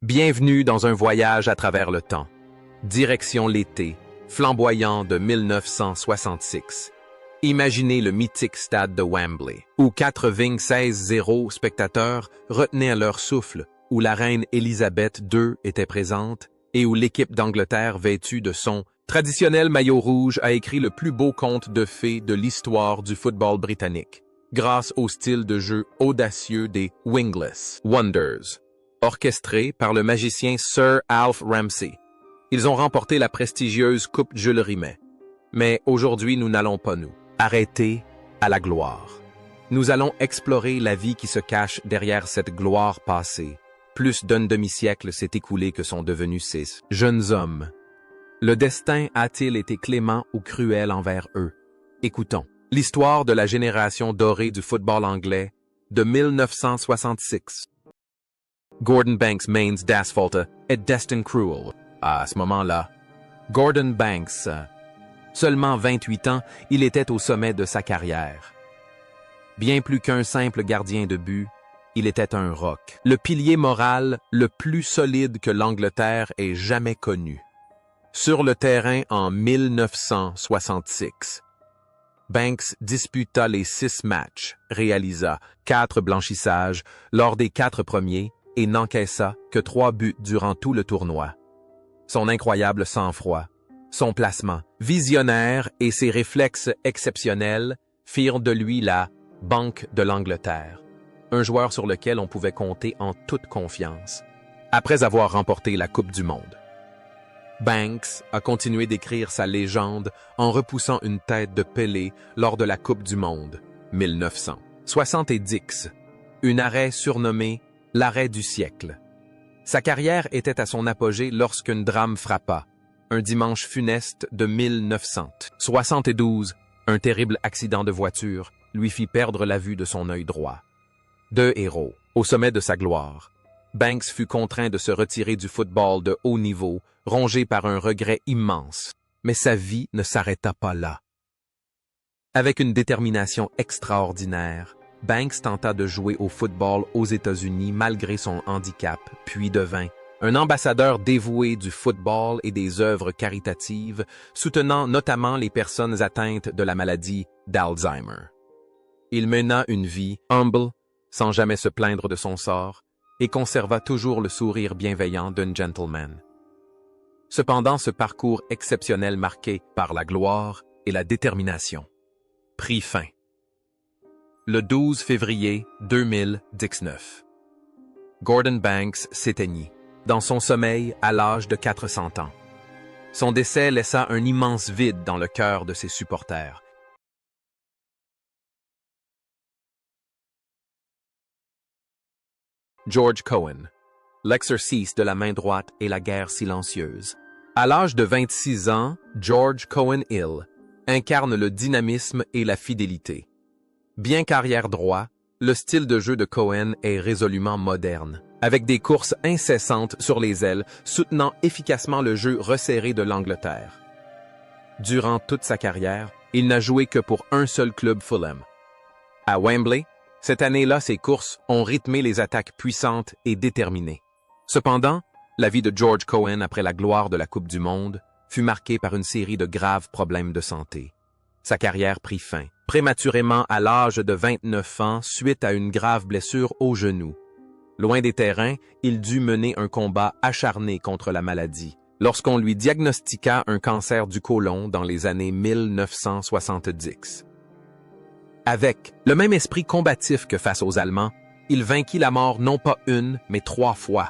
Bienvenue dans un voyage à travers le temps. Direction l'été, flamboyant de 1966. Imaginez le mythique stade de Wembley, où 96 spectateurs retenaient leur souffle, où la reine Élisabeth II était présente et où l'équipe d'Angleterre vêtue de son traditionnel maillot rouge a écrit le plus beau conte de fées de l'histoire du football britannique, grâce au style de jeu audacieux des Wingless Wonders, orchestré par le magicien Sir Alf Ramsey. Ils ont remporté la prestigieuse Coupe Jules Rimet. Mais aujourd'hui, nous n'allons pas nous arrêter à la gloire. Nous allons explorer la vie qui se cache derrière cette gloire passée. Plus d'un demi-siècle s'est écoulé que sont devenus ces jeunes hommes. Le destin a-t-il été clément ou cruel envers eux? Écoutons l'histoire de la génération dorée du football anglais de 1966. Gordon Banks means d'asphalt et destin cruel. À ce moment-là, Gordon Banks, seulement 28 ans, il était au sommet de sa carrière. Bien plus qu'un simple gardien de but, il était un roc, le pilier moral le plus solide que l'Angleterre ait jamais connu. Sur le terrain en 1966, Banks disputa les 6 matchs, réalisa 4 blanchissages lors des 4 premiers et n'encaissa que 3 buts durant tout le tournoi. Son incroyable sang-froid, son placement visionnaire et ses réflexes exceptionnels firent de lui la « Banque de l'Angleterre », un joueur sur lequel on pouvait compter en toute confiance, après avoir remporté la Coupe du Monde. Banks a continué d'écrire sa légende en repoussant une tête de Pelé lors de la Coupe du Monde, 1970, un arrêt surnommé « l'arrêt du siècle ». Sa carrière était à son apogée lorsqu'un drame frappa, un dimanche funeste de 1972, un terrible accident de voiture lui fit perdre la vue de son œil droit. 2 héros, au sommet de sa gloire, Banks fut contraint de se retirer du football de haut niveau, rongé par un regret immense, mais sa vie ne s'arrêta pas là. Avec une détermination extraordinaire, Banks tenta de jouer au football aux États-Unis malgré son handicap, puis devint un ambassadeur dévoué du football et des œuvres caritatives, soutenant notamment les personnes atteintes de la maladie d'Alzheimer. Il mena une vie humble, sans jamais se plaindre de son sort, et conserva toujours le sourire bienveillant d'un gentleman. Cependant, ce parcours exceptionnel marqué par la gloire et la détermination prit fin le 12 février 2019. Gordon Banks s'éteignit dans son sommeil à l'âge de 400 ans. Son décès laissa un immense vide dans le cœur de ses supporters. George Cohen, l'exercice de la main droite et la guerre silencieuse. À l'âge de 26 ans, George Cohen Hill incarne le dynamisme et la fidélité. Bien qu'arrière droit, le style de jeu de Cohen est résolument moderne, avec des courses incessantes sur les ailes, soutenant efficacement le jeu resserré de l'Angleterre. Durant toute sa carrière, il n'a joué que pour un seul club Fulham. À Wembley, cette année-là, ses courses ont rythmé les attaques puissantes et déterminées. Cependant, la vie de George Cohen après la gloire de la Coupe du Monde fut marquée par une série de graves problèmes de santé. Sa carrière prit fin prématurément à l'âge de 29 ans suite à une grave blessure au genou. Loin des terrains, il dut mener un combat acharné contre la maladie, lorsqu'on lui diagnostiqua un cancer du côlon dans les années 1970. Avec le même esprit combatif que face aux Allemands, il vainquit la mort non pas une, mais 3 fois.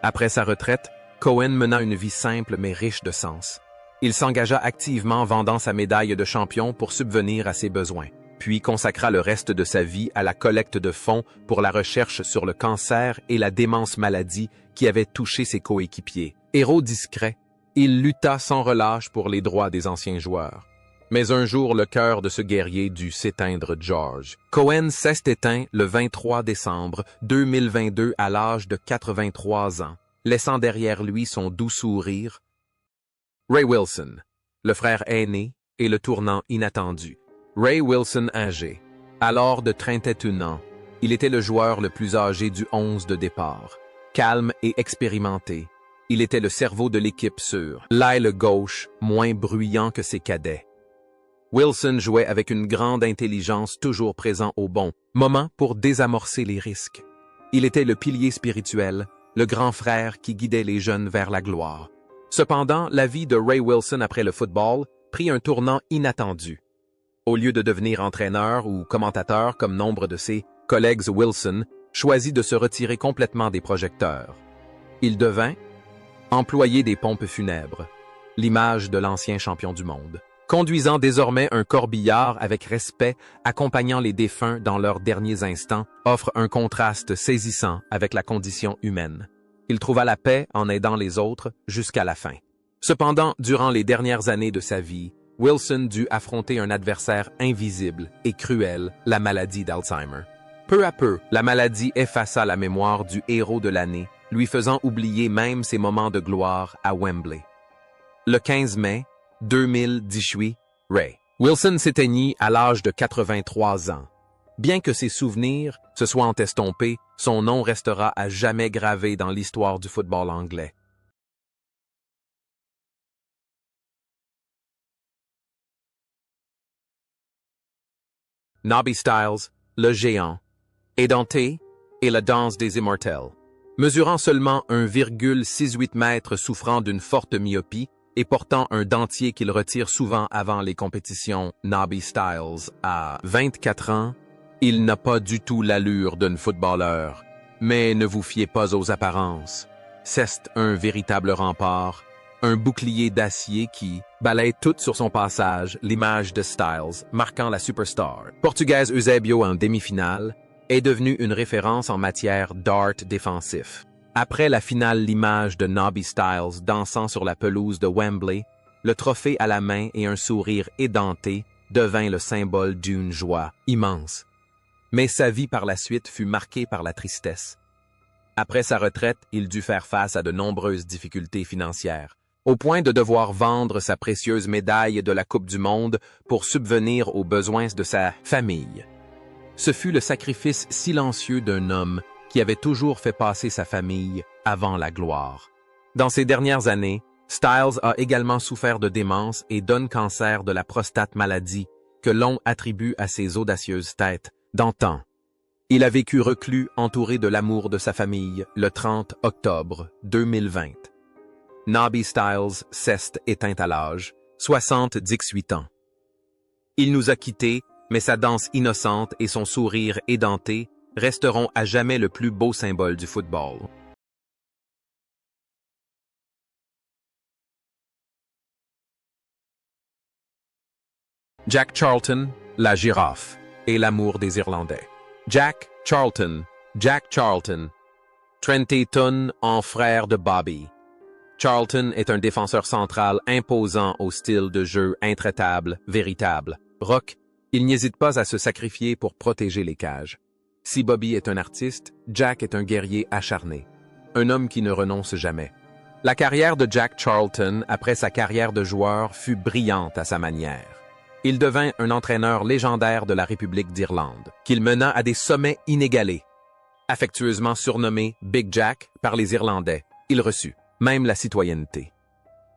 Après sa retraite, Cohen mena une vie simple mais riche de sens. Il s'engagea activement vendant sa médaille de champion pour subvenir à ses besoins, puis consacra le reste de sa vie à la collecte de fonds pour la recherche sur le cancer et la démence maladie qui avaient touché ses coéquipiers. Héros discret, il lutta sans relâche pour les droits des anciens joueurs. Mais un jour, le cœur de ce guerrier dut s'éteindre. George Cohen s'est éteint le 23 décembre 2022 à l'âge de 83 ans, laissant derrière lui son doux sourire. Ray Wilson, le frère aîné et le tournant inattendu. Ray Wilson âgé, alors de 31 ans, il était le joueur le plus âgé du 11 de départ. calme et expérimenté. Il était le cerveau de l'équipe sur l'aile gauche, moins bruyant que ses cadets. Wilson jouait avec une grande intelligence, toujours présent au bon moment pour désamorcer les risques. Il était le pilier spirituel, le grand frère qui guidait les jeunes vers la gloire. Cependant, la vie de Ray Wilson après le football prit un tournant inattendu. Au lieu de devenir entraîneur ou commentateur comme nombre de ses collègues, Wilson choisit de se retirer complètement des projecteurs. Il devint employé des pompes funèbres, l'image de l'ancien champion du monde, conduisant désormais un corbillard avec respect, accompagnant les défunts dans leurs derniers instants, offre un contraste saisissant avec la condition humaine. Il trouva la paix en aidant les autres jusqu'à la fin. Cependant, durant les dernières années de sa vie, Wilson dut affronter un adversaire invisible et cruel, la maladie d'Alzheimer. Peu à peu, la maladie effaça la mémoire du héros de l'année, lui faisant oublier même ses moments de gloire à Wembley. Le 15 mai 2018, Ray Wilson s'éteignit à l'âge de 83 ans. Bien que ses souvenirs se soient estompés, son nom restera à jamais gravé dans l'histoire du football anglais. Nobby Stiles, le géant, édenté et la danse des immortels. Mesurant seulement 1,68 mètres, souffrant d'une forte myopie et portant un dentier qu'il retire souvent avant les compétitions, Nobby Stiles a 24 ans. Il n'a pas du tout l'allure d'un footballeur, mais ne vous fiez pas aux apparences. C'est un véritable rempart, un bouclier d'acier qui balaye tout sur son passage l'image de Stiles, marquant la superstar portugaise Eusébio en demi-finale, est devenu une référence en matière d'art défensif. Après la finale, l'image de Nobby Stiles dansant sur la pelouse de Wembley, le trophée à la main et un sourire édenté devint le symbole d'une joie immense. Mais sa vie par la suite fut marquée par la tristesse. Après sa retraite, il dut faire face à de nombreuses difficultés financières, au point de devoir vendre sa précieuse médaille de la Coupe du Monde pour subvenir aux besoins de sa famille. Ce fut le sacrifice silencieux d'un homme qui avait toujours fait passer sa famille avant la gloire. Dans ces dernières années, Stiles a également souffert de démence et d'un cancer de la prostate, maladie que l'on attribue à ses audacieuses têtes d'antan. Il a vécu reclus, entouré de l'amour de sa famille, le 30 octobre 2020. Nobby Stiles s'est éteint à l'âge 78 ans. Il nous a quittés, mais sa danse innocente et son sourire édenté resteront à jamais le plus beau symbole du football. Jack Charlton, la girafe, et l'amour des Irlandais. Jack Charlton, 30 tonnes en frère de Bobby. Charlton est un défenseur central imposant au style de jeu intraitable, véritable. Rock, il n'hésite pas à se sacrifier pour protéger les cages. Si Bobby est un artiste, Jack est un guerrier acharné. Un homme qui ne renonce jamais. La carrière de Jack Charlton, après sa carrière de joueur, fut brillante à sa manière. Il devint un entraîneur légendaire de la République d'Irlande, qu'il mena à des sommets inégalés. Affectueusement surnommé Big Jack par les Irlandais, il reçut même la citoyenneté.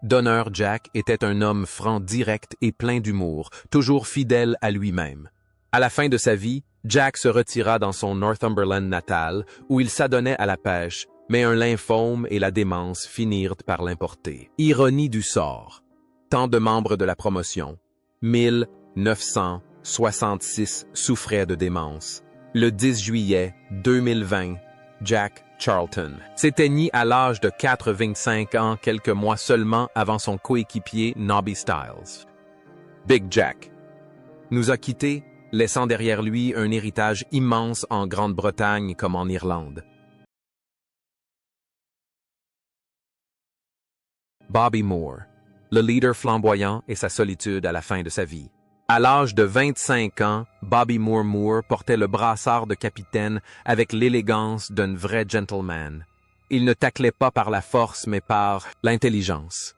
Donneur Jack était un homme franc, direct et plein d'humour, toujours fidèle à lui-même. À la fin de sa vie, Jack se retira dans son Northumberland natal, où il s'adonnait à la pêche, mais un lymphome et la démence finirent par l'emporter. Ironie du sort. Tant de membres de la promotion, 1966, souffraient de démence. Le 10 juillet 2020, Jack Charlton s'éteignit à l'âge de 85 ans, quelques mois seulement avant son coéquipier Nobby Stiles. Big Jack nous a quittés, laissant derrière lui un héritage immense en Grande-Bretagne comme en Irlande. Bobby Moore, le leader flamboyant et sa solitude à la fin de sa vie. À l'âge de 25 ans, Bobby Moore portait le brassard de capitaine avec l'élégance d'un vrai gentleman. Il ne taclait pas par la force, mais par l'intelligence.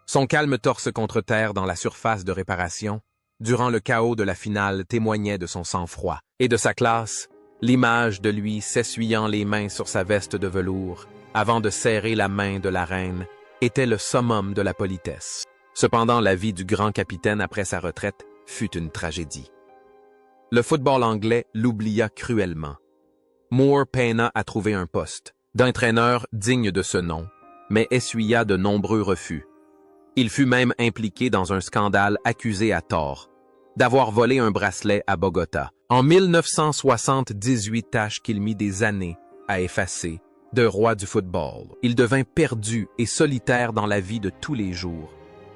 Son calme torse contre terre dans la surface de réparation, durant le chaos de la finale, témoignait de son sang-froid et de sa classe, l'image de lui s'essuyant les mains sur sa veste de velours, avant de serrer la main de la reine, était le summum de la politesse. Cependant, la vie du grand capitaine après sa retraite fut une tragédie. Le football anglais l'oublia cruellement. Moore peina à trouver un poste, d'entraîneur digne de ce nom, mais essuya de nombreux refus. Il fut même impliqué dans un scandale accusé à tort d'avoir volé un bracelet à Bogota. En 1978, tâche qu'il mit des années à effacer, de roi du football. Il devint perdu et solitaire dans la vie de tous les jours.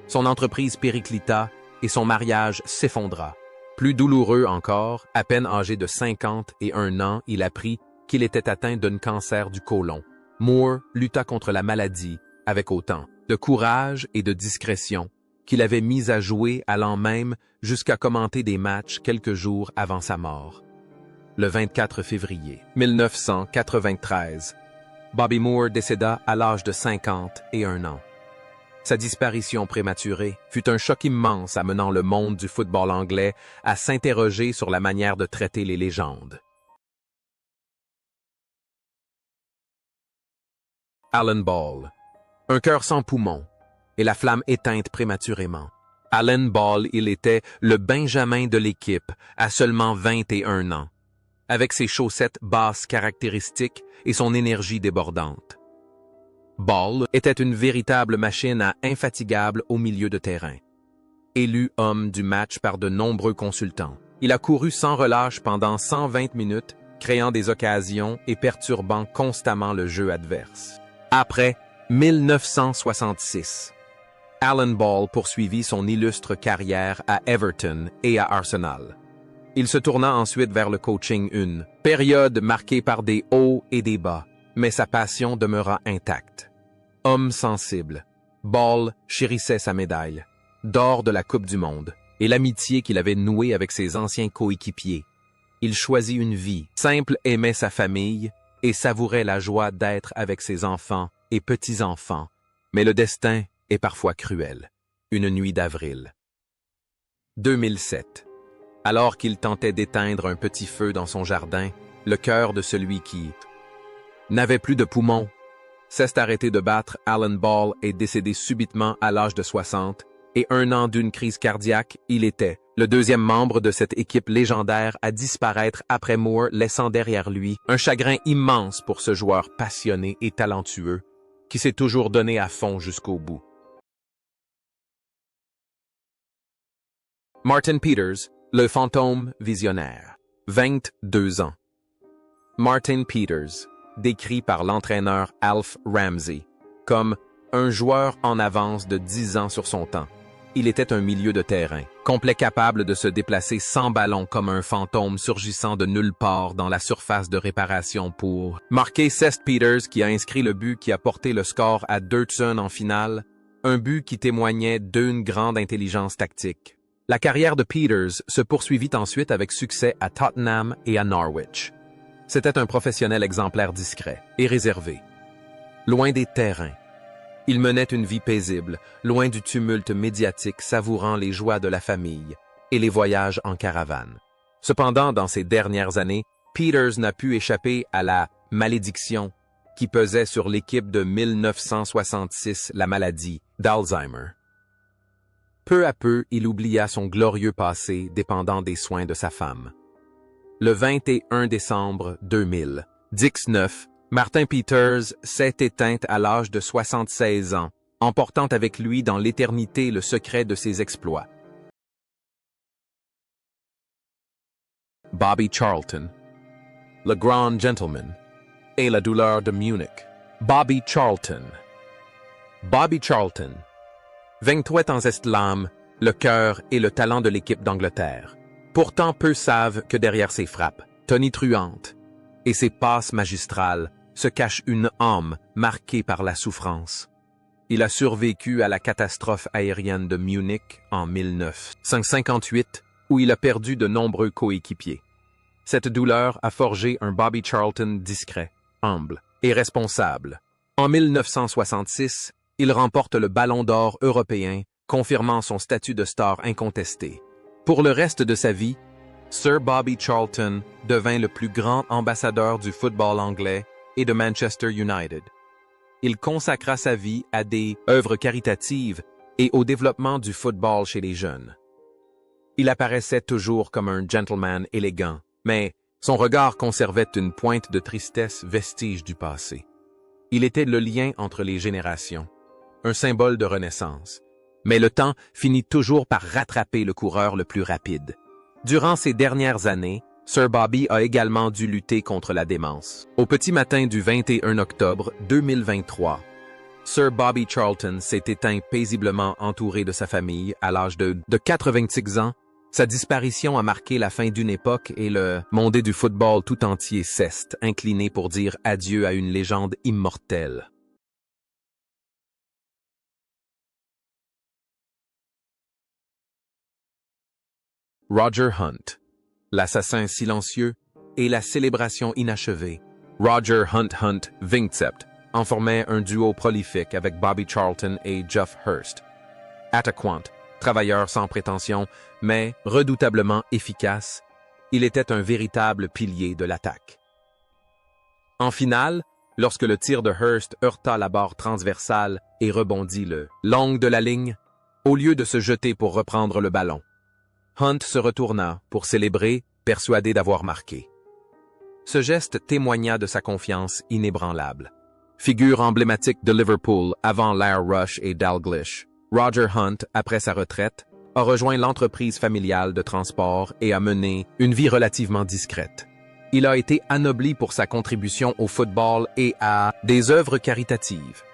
Son entreprise périclita et son mariage s'effondra. Plus douloureux encore, à peine âgé de 51 ans, il apprit qu'il était atteint d'un cancer du côlon. Moore lutta contre la maladie avec autant de courage et de discrétion qu'il avait mis à jouer allant même jusqu'à commenter des matchs quelques jours avant sa mort. Le 24 février 1993, Bobby Moore décéda à l'âge de 51 ans. Sa disparition prématurée fut un choc immense amenant le monde du football anglais à s'interroger sur la manière de traiter les légendes. Alan Ball. Un cœur sans poumons et la flamme éteinte prématurément. Alan Ball, il était le Benjamin de l'équipe à seulement 21 ans, avec ses chaussettes basses caractéristiques et son énergie débordante. Ball était une véritable machine à infatigable au milieu de terrain. Élu homme du match par de nombreux consultants, il a couru sans relâche pendant 120 minutes, créant des occasions et perturbant constamment le jeu adverse. Après 1966, Alan Ball poursuivit son illustre carrière à Everton et à Arsenal. Il se tourna ensuite vers le coaching, une période marquée par des hauts et des bas, mais sa passion demeura intacte. Homme sensible, Ball chérissait sa médaille, d'or de la Coupe du Monde, et l'amitié qu'il avait nouée avec ses anciens coéquipiers. Il choisit une vie simple, aimait sa famille et savourait la joie d'être avec ses enfants et petits-enfants, mais le destin est parfois cruel. Une nuit d'avril. 2007. Alors qu'il tentait d'éteindre un petit feu dans son jardin, le cœur de celui qui n'avait plus de poumons s'est arrêté de battre. Alan Ball est décédé subitement à l'âge de 60 et 1 an d'une crise cardiaque. Il était le deuxième membre de cette équipe légendaire à disparaître après Moore, laissant derrière lui un chagrin immense pour ce joueur passionné et talentueux qui s'est toujours donné à fond jusqu'au bout. Martin Peters, le fantôme visionnaire. 22 ans. Martin Peters, décrit par l'entraîneur Alf Ramsey comme un joueur en avance de 10 ans sur son temps. Il était un milieu de terrain, complet, capable de se déplacer sans ballon comme un fantôme surgissant de nulle part dans la surface de réparation pour marquer. C'est Peters qui a inscrit le but qui a porté le score à Dirtson en finale, un but qui témoignait d'une grande intelligence tactique. La carrière de Peters se poursuivit ensuite avec succès à Tottenham et à Norwich. C'était un professionnel exemplaire, discret et réservé. Loin des terrains, il menait une vie paisible, loin du tumulte médiatique, savourant les joies de la famille et les voyages en caravane. Cependant, dans ces dernières années, Peters n'a pu échapper à la malédiction qui pesait sur l'équipe de 1966, la maladie d'Alzheimer. Peu à peu, il oublia son glorieux passé dépendant des soins de sa femme. Le 21 décembre 2000, 19, Martin Peters s'est éteint à l'âge de 76 ans, emportant avec lui dans l'éternité le secret de ses exploits. Bobby Charlton, le grand gentleman, et la douleur de Munich. Bobby Charlton. Bobby Charlton. 23 ans est l'âme, le cœur et le talent de l'équipe d'Angleterre. Pourtant, peu savent que derrière ses frappes, tonitruantes, et ses passes magistrales, se cache une âme marquée par la souffrance. Il a survécu à la catastrophe aérienne de Munich en 1958, où il a perdu de nombreux coéquipiers. Cette douleur a forgé un Bobby Charlton discret, humble et responsable. En 1966, il remporte le Ballon d'or européen, confirmant son statut de star incontesté. Pour le reste de sa vie, Sir Bobby Charlton devint le plus grand ambassadeur du football anglais et de Manchester United. il consacra sa vie à des œuvres caritatives et au développement du football chez les jeunes. Il apparaissait toujours comme un gentleman élégant, mais son regard conservait une pointe de tristesse vestige du passé. Il était le lien entre les générations, un symbole de renaissance. Mais le temps finit toujours par rattraper le coureur le plus rapide. Durant ces dernières années, Sir Bobby a également dû lutter contre la démence. Au petit matin du 21 octobre 2023, Sir Bobby Charlton s'est éteint paisiblement entouré de sa famille à l'âge de 86 ans. Sa disparition a marqué la fin d'une époque et le monde du football tout entier s'est incliné pour dire adieu à une légende immortelle. Roger Hunt, l'assassin silencieux et la célébration inachevée. Roger Hunt Vincept en formait un duo prolifique avec Bobby Charlton et Geoff Hurst. Attaquant, travailleur sans prétention, mais redoutablement efficace, il était un véritable pilier de l'attaque. En finale, lorsque le tir de Hurst heurta la barre transversale et rebondit le long de la ligne, au lieu de se jeter pour reprendre le ballon, Hunt se retourna pour célébrer, persuadé d'avoir marqué. Ce geste témoigna de sa confiance inébranlable. Figure emblématique de Liverpool avant l'ère Rush et Dalglish, Roger Hunt, après sa retraite, a rejoint l'entreprise familiale de transport et a mené une vie relativement discrète. Il a été anobli pour sa contribution au football et à des œuvres caritatives.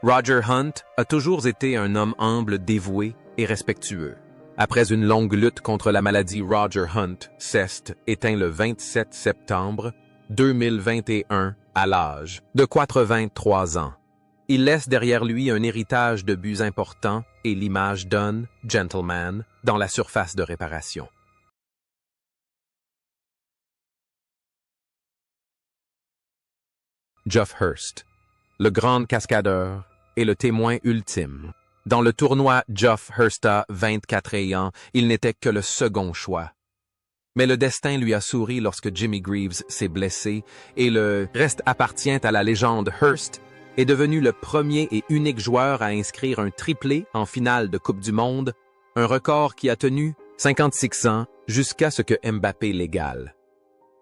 Roger Hunt a toujours été un homme humble, dévoué et respectueux. Après une longue lutte contre la maladie, Roger Hunt s'est éteint le 27 septembre 2021 à l'âge de 83 ans. Il laisse derrière lui un héritage de buts importants et l'image d'un gentleman dans la surface de réparation. Geoff Hurst, le grand cascadeur et le témoin ultime. Dans le tournoi Geoff Hurst a 24 ans, il n'était que le second choix. Mais le destin lui a souri lorsque Jimmy Greaves s'est blessé et le reste appartient à la légende. Hurst est devenu le premier et unique joueur à inscrire un triplé en finale de Coupe du Monde, un record qui a tenu 56 ans jusqu'à ce que Mbappé l'égale.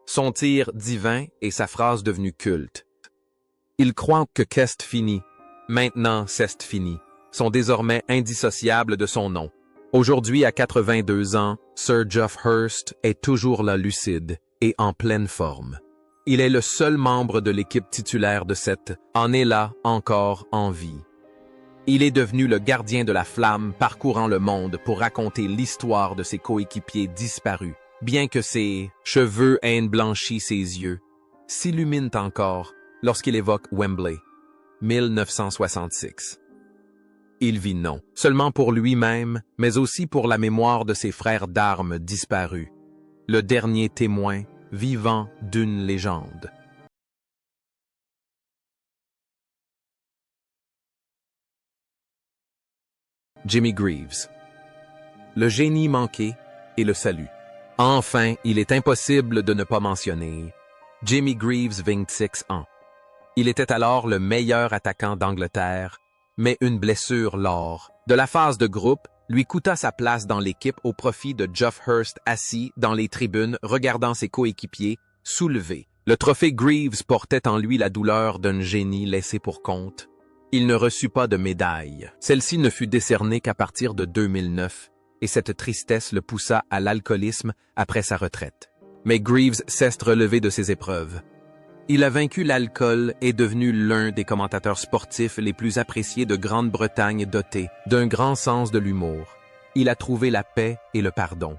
Son tir divin et sa phrase devenue culte. Il croit que qu'est fini, maintenant c'est fini, sont désormais indissociables de son nom. Aujourd'hui, à 82 ans, Sir Geoff Hurst est toujours là lucide et en pleine forme. Il est le seul membre de l'équipe titulaire de cette en est là encore en vie. Il est devenu le gardien de la flamme parcourant le monde pour raconter l'histoire de ses coéquipiers disparus, bien que ses cheveux aient blanchi ses yeux, s'illuminent encore lorsqu'il évoque Wembley, 1966. Il vit non seulement pour lui-même, mais aussi pour la mémoire de ses frères d'armes disparus, le dernier témoin vivant d'une légende. Jimmy Greaves. Le génie manqué et le salut. Enfin, il est impossible de ne pas mentionner Jimmy Greaves, 26 ans. Il était alors le meilleur attaquant d'Angleterre, mais une blessure lors de la phase de groupe lui coûta sa place dans l'équipe au profit de Geoff Hurst assis dans les tribunes regardant ses coéquipiers soulevés. Le trophée Greaves portait en lui la douleur d'un génie laissé pour compte. Il ne reçut pas de médaille. Celle-ci ne fut décernée qu'à partir de 2009, et cette tristesse le poussa à l'alcoolisme après sa retraite. Mais Greaves s'est relevé de ses épreuves. Il a vaincu l'alcool et est devenu l'un des commentateurs sportifs les plus appréciés de Grande-Bretagne, doté d'un grand sens de l'humour. Il a trouvé la paix et le pardon.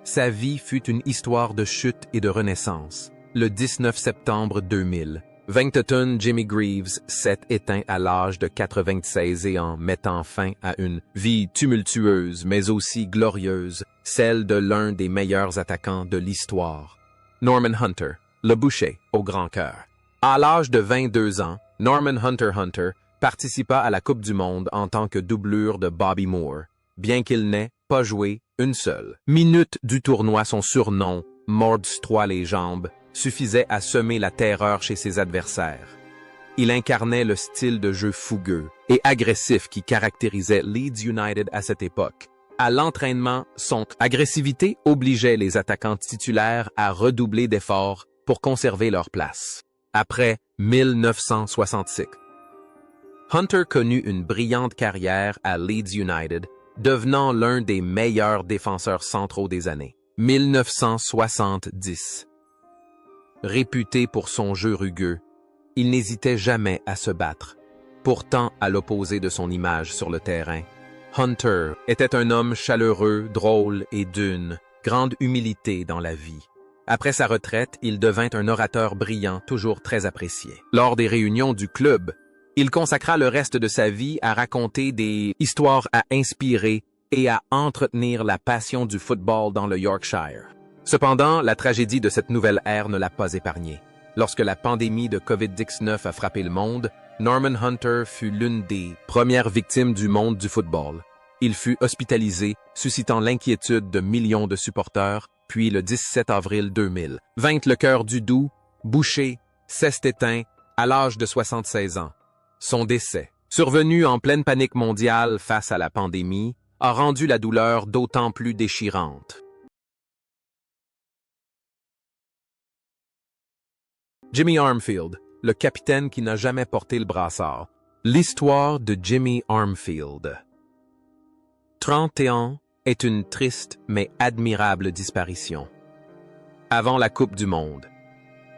Sa vie fut une histoire de chute et de renaissance. Le 19 septembre 2000, 21 Jimmy Greaves s'est éteint à l'âge de 96 et en mettant fin à une vie tumultueuse mais aussi glorieuse, celle de l'un des meilleurs attaquants de l'histoire. Norman Hunter, le boucher au grand cœur. À l'âge de 22 ans, Norman Hunter participa à la Coupe du Monde en tant que doublure de Bobby Moore, bien qu'il n'ait pas joué une seule minute du tournoi. Son surnom, Mords 3 les jambes, suffisait à semer la terreur chez ses adversaires. Il incarnait le style de jeu fougueux et agressif qui caractérisait Leeds United à cette époque. À l'entraînement, son agressivité obligeait les attaquants titulaires à redoubler d'efforts pour conserver leur place. Après 1966, Hunter connut une brillante carrière à Leeds United, devenant l'un des meilleurs défenseurs centraux des années 1970. Réputé pour son jeu rugueux, il n'hésitait jamais à se battre. Pourtant, à l'opposé de son image sur le terrain, Hunter était un homme chaleureux, drôle et d'une grande humilité dans la vie. Après sa retraite, il devint un orateur brillant, toujours très apprécié. Lors des réunions du club, il consacra le reste de sa vie à raconter des histoires à inspirer et à entretenir la passion du football dans le Yorkshire. Cependant, la tragédie de cette nouvelle ère ne l'a pas épargné. Lorsque la pandémie de COVID-19 a frappé le monde, Norman Hunter fut l'une des premières victimes du monde du football. Il fut hospitalisé, suscitant l'inquiétude de millions de supporters, puis le 17 avril 2000, vint le cœur du Doubs, bouché, s'est éteint à l'âge de 76 ans. Son décès, survenu en pleine panique mondiale face à la pandémie, a rendu la douleur d'autant plus déchirante. Jimmy Armfield, le capitaine qui n'a jamais porté le brassard. L'histoire de Jimmy Armfield. 31 ans est une triste mais admirable disparition. Avant la Coupe du Monde,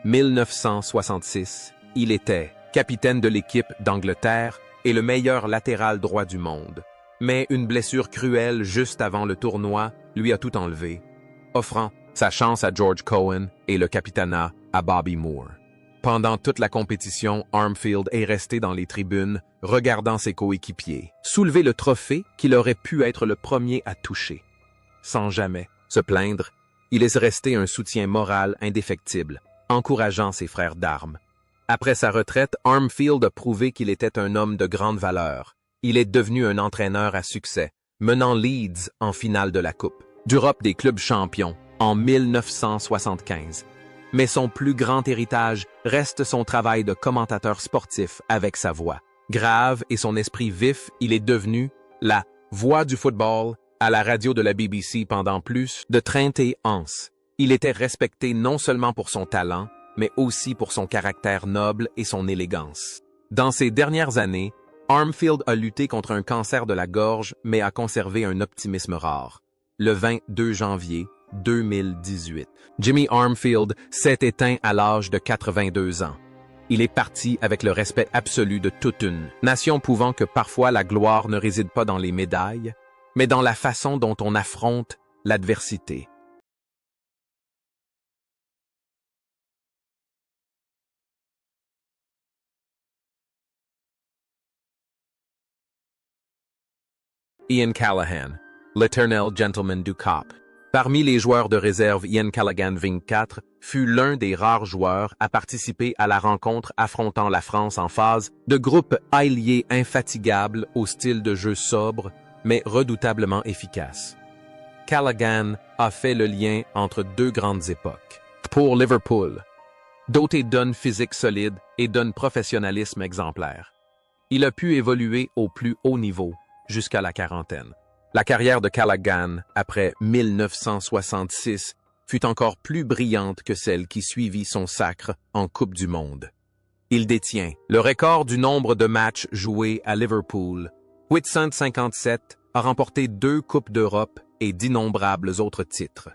1966, il était capitaine de l'équipe d'Angleterre et le meilleur latéral droit du monde. Mais une blessure cruelle juste avant le tournoi lui a tout enlevé, offrant sa chance à George Cohen et le capitanat à Bobby Moore. Pendant toute la compétition, Armfield est resté dans les tribunes, regardant ses coéquipiers soulever le trophée qu'il aurait pu être le premier à toucher. Sans jamais se plaindre, il est resté un soutien moral indéfectible, encourageant ses frères d'armes. Après sa retraite, Armfield a prouvé qu'il était un homme de grande valeur. Il est devenu un entraîneur à succès, menant Leeds en finale de la Coupe d'Europe des clubs champions en 1975. Mais son plus grand héritage reste son travail de commentateur sportif avec sa voix. Grave et son esprit vif, il est devenu la voix du football à la radio de la BBC pendant plus de 30 ans. Il était respecté non seulement pour son talent, mais aussi pour son caractère noble et son élégance. Dans ses dernières années, Armfield a lutté contre un cancer de la gorge, mais a conservé un optimisme rare. Le 22 janvier 2018, Jimmy Armfield s'est éteint à l'âge de 82 ans. Il est parti avec le respect absolu de toute une nation, prouvant que parfois la gloire ne réside pas dans les médailles, mais dans la façon dont on affronte l'adversité. Ian Callaghan, l'éternel gentleman du Cap. Parmi les joueurs de réserve, Ian Callaghan, 24, fut l'un des rares joueurs à participer à la rencontre affrontant la France en phase de groupe ailier infatigable au style de jeu sobre, mais redoutablement efficace. Callaghan a fait le lien entre deux grandes époques. Pour Liverpool, doté d'un physique solide et d'un professionnalisme exemplaire, il a pu évoluer au plus haut niveau jusqu'à la quarantaine. La carrière de Callaghan, après 1966, fut encore plus brillante que celle qui suivit son sacre en Coupe du Monde. Il détient le record du nombre de matchs joués à Liverpool. 857 a remporté 2 Coupes d'Europe et d'innombrables autres titres.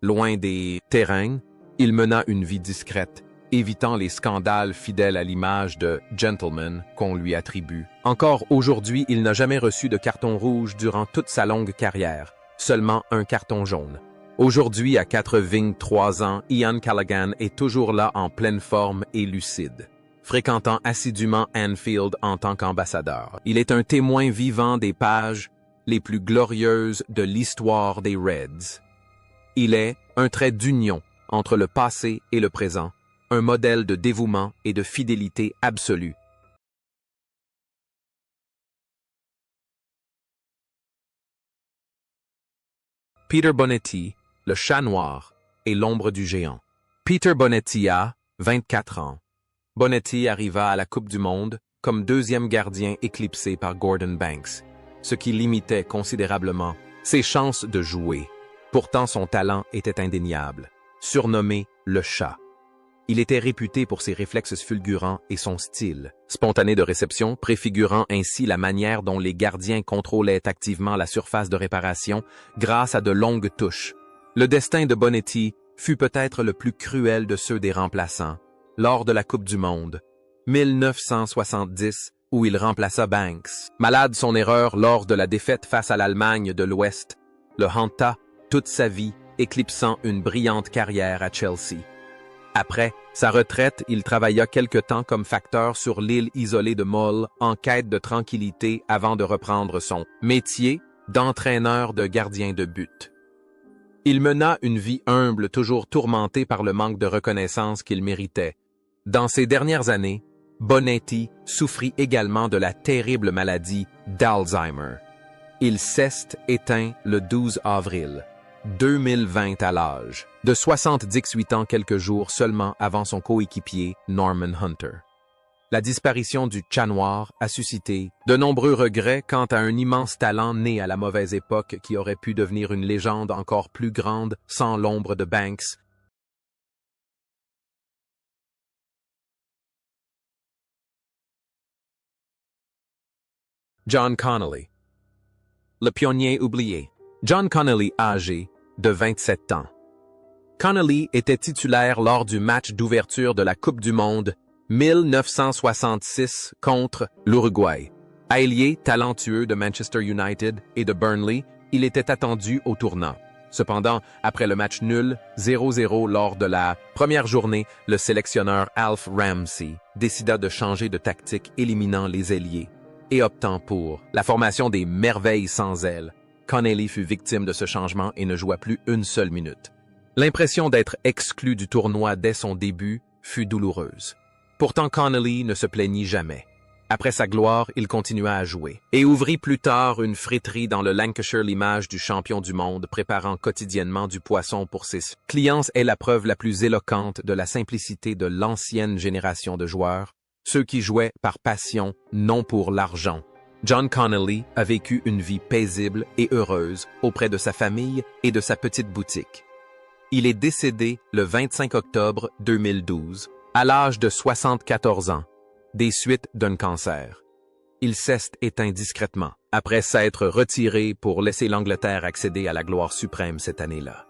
Loin des terrains, il mena une vie discrète, évitant les scandales fidèles à l'image de gentleman qu'on lui attribue. Encore aujourd'hui, il n'a jamais reçu de carton rouge durant toute sa longue carrière, seulement un carton jaune. Aujourd'hui, à 83 ans, Ian Callaghan est toujours là en pleine forme et lucide, fréquentant assidûment Anfield en tant qu'ambassadeur. Il est un témoin vivant des pages les plus glorieuses de l'histoire des Reds. Il est un trait d'union entre le passé et le présent, un modèle de dévouement et de fidélité absolue. Peter Bonetti, le chat noir et l'ombre du géant. Peter Bonetti a 24 ans. Bonetti arriva à la Coupe du Monde comme deuxième gardien éclipsé par Gordon Banks, ce qui limitait considérablement ses chances de jouer. Pourtant, son talent était indéniable. Surnommé le chat, il était réputé pour ses réflexes fulgurants et son style spontané de réception, préfigurant ainsi la manière dont les gardiens contrôlaient activement la surface de réparation grâce à de longues touches. Le destin de Bonetti fut peut-être le plus cruel de ceux des remplaçants lors de la Coupe du Monde 1970, où il remplaça Banks. Malade son erreur lors de la défaite face à l'Allemagne de l'Ouest, le hanta toute sa vie, éclipsant une brillante carrière à Chelsea. Après sa retraite, il travailla quelque temps comme facteur sur l'île isolée de Mull en quête de tranquillité avant de reprendre son métier d'entraîneur de gardien de but. Il mena une vie humble, toujours tourmentée par le manque de reconnaissance qu'il méritait. Dans ses dernières années, Bonetti souffrit également de la terrible maladie d'Alzheimer. Il s'est éteint le 12 avril 2020 à l'âge de 78 ans, quelques jours seulement avant son coéquipier Norman Hunter. La disparition du Chat Noir a suscité de nombreux regrets quant à un immense talent né à la mauvaise époque qui aurait pu devenir une légende encore plus grande sans l'ombre de Banks. John Connolly. Le pionnier oublié. John Connolly, âgé de 27 ans. Connolly était titulaire lors du match d'ouverture de la Coupe du Monde 1966 contre l'Uruguay. Ailier talentueux de Manchester United et de Burnley, il était attendu au tournant. Cependant, après le match nul 0-0 lors de la première journée, le sélectionneur Alf Ramsey décida de changer de tactique, éliminant les ailiers et optant pour la formation des merveilles sans ailes. Connolly fut victime de ce changement et ne joua plus une seule minute. L'impression d'être exclu du tournoi dès son début fut douloureuse. Pourtant, Connolly ne se plaignit jamais. Après sa gloire, il continua à jouer et ouvrit plus tard une friterie dans le Lancashire, l'image du champion du monde, préparant quotidiennement du poisson pour ses clients est la preuve la plus éloquente de la simplicité de l'ancienne génération de joueurs, ceux qui jouaient par passion, non pour l'argent. John Connolly a vécu une vie paisible et heureuse auprès de sa famille et de sa petite boutique. Il est décédé le 25 octobre 2012, à l'âge de 74 ans, des suites d'un cancer. Il s'est éteint discrètement, après s'être retiré pour laisser l'Angleterre accéder à la gloire suprême cette année-là.